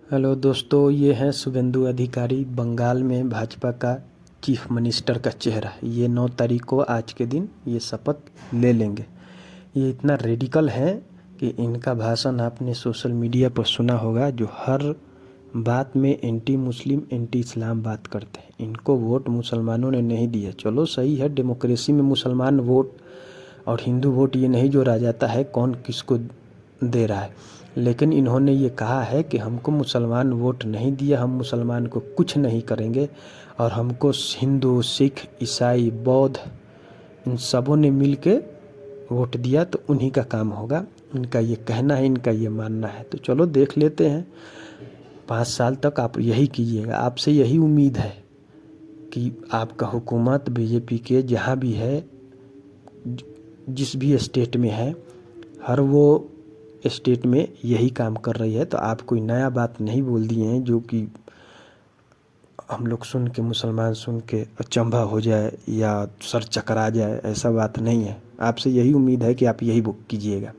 Hello दोस्तों, ये हैं शुभेंदु अधिकारी, बंगाल में भाजपा का चीफ मिनिस्टर का चेहरा। ये 9 तारीख को आज के दिन ये शपथ ले लेंगे। ये इतना रेडिकल है कि इनका भाषण आपने सोशल मीडिया पर सुना होगा, जो हर बात में एंटी मुस्लिम एंटी इस्लाम बात करते हैं। इनको वोट मुसलमानों ने नहीं दिया। चलो सही है, डेमोक्रेसी में मुसलमान वोट और हिंदू वोट ये नहीं जोड़ा जाता है कौन किसको दे रहा है, लेकिन इन्होंने ये कहा है कि हमको मुसलमान वोट नहीं दिया, हम मुसलमान को कुछ नहीं करेंगे और हमको हिंदू सिख ईसाई बौद्ध इन सबों ने मिल के वोट दिया तो उन्हीं का काम होगा। इनका ये कहना है, इनका ये मानना है। तो चलो देख लेते हैं। 5 साल तक आप यही कीजिएगा। आपसे यही उम्मीद है कि आपका हुकूमत बीजेपी के जहाँ भी है, जिस भी स्टेट में है, हर वो स्टेट में यही काम कर रही है। तो आप कोई नया बात नहीं बोल दिए हैं जो कि हम लोग सुन के, मुसलमान सुन के अचंभा हो जाए या सर चकरा जाए, ऐसा बात नहीं है। आपसे यही उम्मीद है कि आप यही बुक कीजिएगा।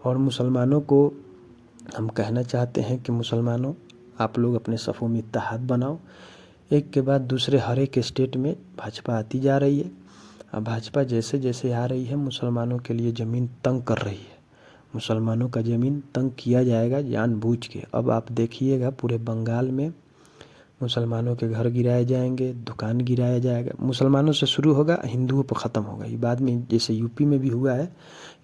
और मुसलमानों को हम कहना चाहते हैं कि मुसलमानों, आप लोग अपने सफ़ों में इत्तेहाद बनाओ। एक के बाद दूसरे हर एक स्टेट में भाजपा आती जा रही है। अब भाजपा जैसे जैसे आ रही है, मुसलमानों के लिए ज़मीन तंग कर रही है। मुसलमानों का ज़मीन तंग किया जाएगा जानबूझ के। अब आप देखिएगा, पूरे बंगाल में मुसलमानों के घर गिराए जाएंगे, दुकान गिराया जाएगा। मुसलमानों से शुरू होगा, हिंदुओं पर ख़त्म होगा। ये बाद में जैसे यूपी में भी हुआ है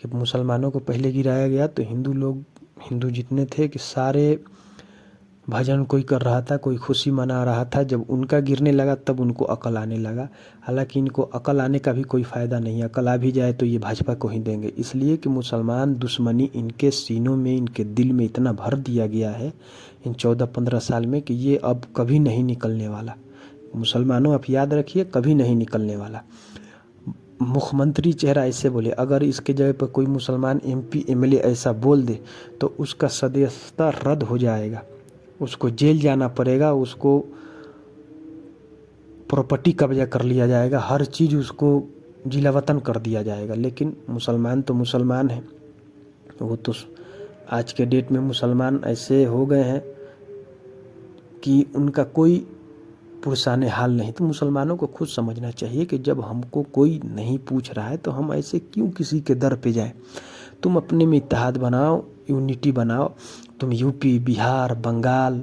कि मुसलमानों को पहले गिराया गया, तो हिंदू जितने थे कि सारे भजन कोई कर रहा था, कोई खुशी मना रहा था। जब उनका गिरने लगा तब उनको अकल आने लगा। हालांकि इनको अकल आने का भी कोई फ़ायदा नहीं है। अकल आ भी जाए तो ये भाजपा को ही देंगे, इसलिए कि मुसलमान दुश्मनी इनके सीनों में, इनके दिल में इतना भर दिया गया है इन 14-15 साल में कि ये अब कभी नहीं निकलने वाला। मुसलमानों, आप याद रखिए, कभी नहीं निकलने वाला। मुख्यमंत्री चेहरा ऐसे बोले, अगर इसके जगह पर कोई मुसलमान MP MLA ऐसा बोल दे तो उसका सदस्यता रद्द हो जाएगा, उसको जेल जाना पड़ेगा, उसको प्रॉपर्टी कब्जा कर लिया जाएगा, हर चीज़ उसको जिला वतन कर दिया जाएगा। लेकिन मुसलमान तो मुसलमान है। वो तो आज के डेट में मुसलमान ऐसे हो गए हैं कि उनका कोई पुरसाने हाल नहीं। तो मुसलमानों को खुद समझना चाहिए कि जब हमको कोई नहीं पूछ रहा है तो हम ऐसे क्यों किसी के दर पे जाएं। तुम अपने में इत्तेहाद बनाओ, यूनिटी बनाओ। तुम यूपी, बिहार, बंगाल,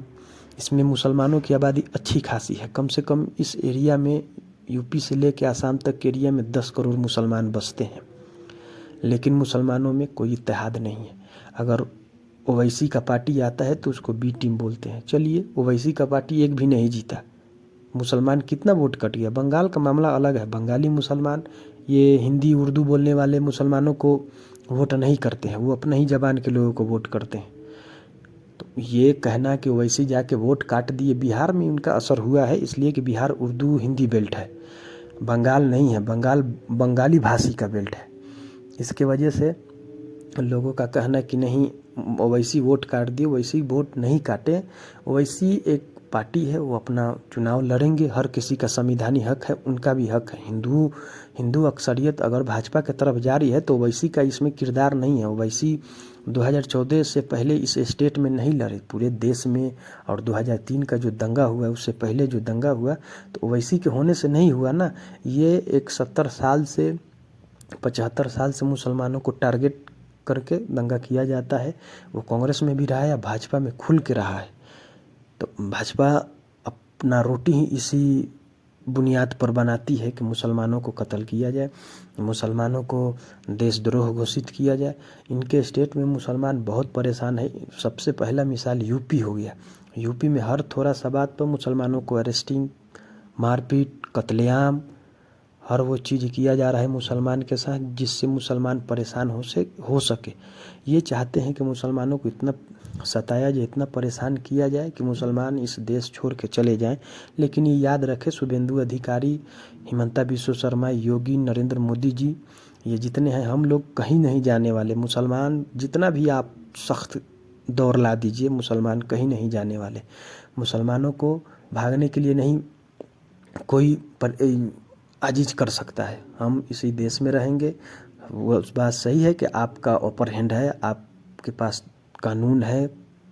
इसमें मुसलमानों की आबादी अच्छी खासी है। कम से कम इस एरिया में, यूपी से लेकर आसाम तक के एरिया में 10 करोड़ मुसलमान बसते हैं, लेकिन मुसलमानों में कोई इत्तेहाद नहीं है। अगर ओवैसी का पार्टी आता है तो उसको बी टीम बोलते हैं। चलिए, ओवैसी का पार्टी एक भी नहीं जीता, मुसलमान कितना वोट कट गया। बंगाल का मामला अलग है। बंगाली मुसलमान ये हिंदी उर्दू बोलने वाले मुसलमानों को वोट नहीं करते हैं, वो अपना ही ज़बान के लोगों को वोट करते हैं। तो ये कहना कि ओवैसी जाके वोट काट दिए, बिहार में उनका असर हुआ है, इसलिए कि बिहार उर्दू हिंदी बेल्ट है, बंगाल नहीं है। बंगाल बंगाली भाषी का बेल्ट है। इसके वजह से लोगों का कहना कि नहीं ओवैसी वोट काट दिए, ओवैसी वोट नहीं काटे। ओवैसी एक पार्टी है, वो अपना चुनाव लड़ेंगे, हर किसी का संविधानिक हक है, उनका भी हक है। हिंदू अक्सरियत अगर भाजपा की तरफ जा रही है तो ओवैसी का इसमें किरदार नहीं है। ओवैसी 2014 से पहले इस स्टेट में नहीं लड़े, पूरे देश में। और 2003 का जो दंगा हुआ, उससे पहले जो दंगा हुआ, तो ओवैसी के होने से नहीं हुआ ना। ये एक 70 साल से 75 साल से मुसलमानों को टारगेट करके दंगा किया जाता है। वो कांग्रेस में भी रहा है या भाजपा में खुल के रहा है। तो भाजपा अपना रोटी ही इसी बुनियाद पर बनाती है कि मुसलमानों को कत्ल किया जाए, मुसलमानों को देशद्रोह घोषित किया जाए। इनके स्टेट में मुसलमान बहुत परेशान है। सबसे पहला मिसाल यूपी हो गया। यूपी में हर थोड़ा सा बात पर मुसलमानों को अरेस्टिंग, मारपीट, कत्लेआम, हर वो चीज़ किया जा रहा है मुसलमान के साथ, जिससे मुसलमान परेशान हो सके। ये चाहते हैं कि मुसलमानों को इतना सताया जाए, इतना परेशान किया जाए कि मुसलमान इस देश छोड़ के चले जाएं। लेकिन ये याद रखें, शुभेंदु अधिकारी, हिमंता बिस्वा शर्मा, योगी, नरेंद्र मोदी जी, ये जितने हैं, हम लोग कहीं नहीं जाने वाले। मुसलमान जितना भी आप सख्त दौर ला दीजिए, मुसलमान कहीं नहीं जाने वाले। मुसलमानों को भागने के लिए नहीं कोई आजिज़ कर सकता है। हम इसी देश में रहेंगे। वो बात सही है कि आपका अपर हैंड है, आपके पास कानून है,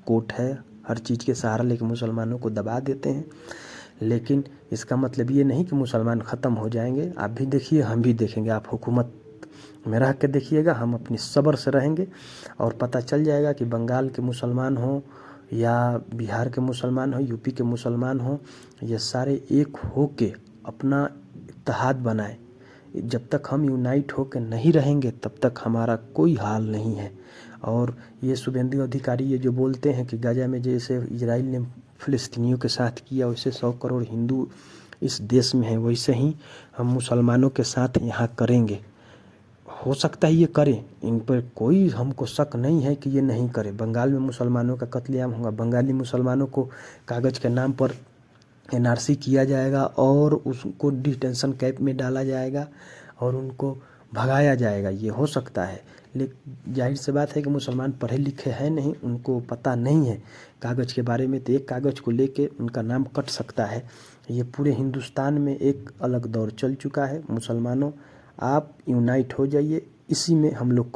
कोर्ट है, हर चीज़ के सहारा लेके मुसलमानों को दबा देते हैं। लेकिन इसका मतलब ये नहीं कि मुसलमान ख़त्म हो जाएंगे। आप भी देखिए, हम भी देखेंगे। आप हुकूमत में रह के देखिएगा, हम अपनी सब्र से रहेंगे और पता चल जाएगा कि बंगाल के मुसलमान हों या बिहार के मुसलमान हों, यूपी के मुसलमान हों, ये सारे एक हो के अपना इत्तेहाद बनाएं। जब तक हम यूनाइट हो के नहीं रहेंगे तब तक हमारा कोई हाल नहीं है। और ये शुभेंदु अधिकारी ये जो बोलते हैं कि गाजा में जैसे इजराइल ने फ़िलिस्तीनियों के साथ किया वैसे 100 करोड़ हिंदू इस देश में हैं, वैसे ही हम मुसलमानों के साथ यहाँ करेंगे। हो सकता है ये करें, इन पर कोई हमको शक नहीं है कि ये नहीं करें। बंगाल में मुसलमानों का कत्लेआम होगा, बंगाली मुसलमानों को कागज़ के नाम पर एनआरसी किया जाएगा और उसको डिटेंशन कैंप में डाला जाएगा और उनको भगाया जाएगा। ये हो सकता है, लेकिन जाहिर सी बात है कि मुसलमान पढ़े लिखे हैं नहीं, उनको पता नहीं है कागज़ के बारे में। तो एक कागज़ को लेके उनका नाम कट सकता है। ये पूरे हिंदुस्तान में एक अलग दौर चल चुका है। मुसलमानों, आप यूनाइट हो जाइए, इसी में हम लोग को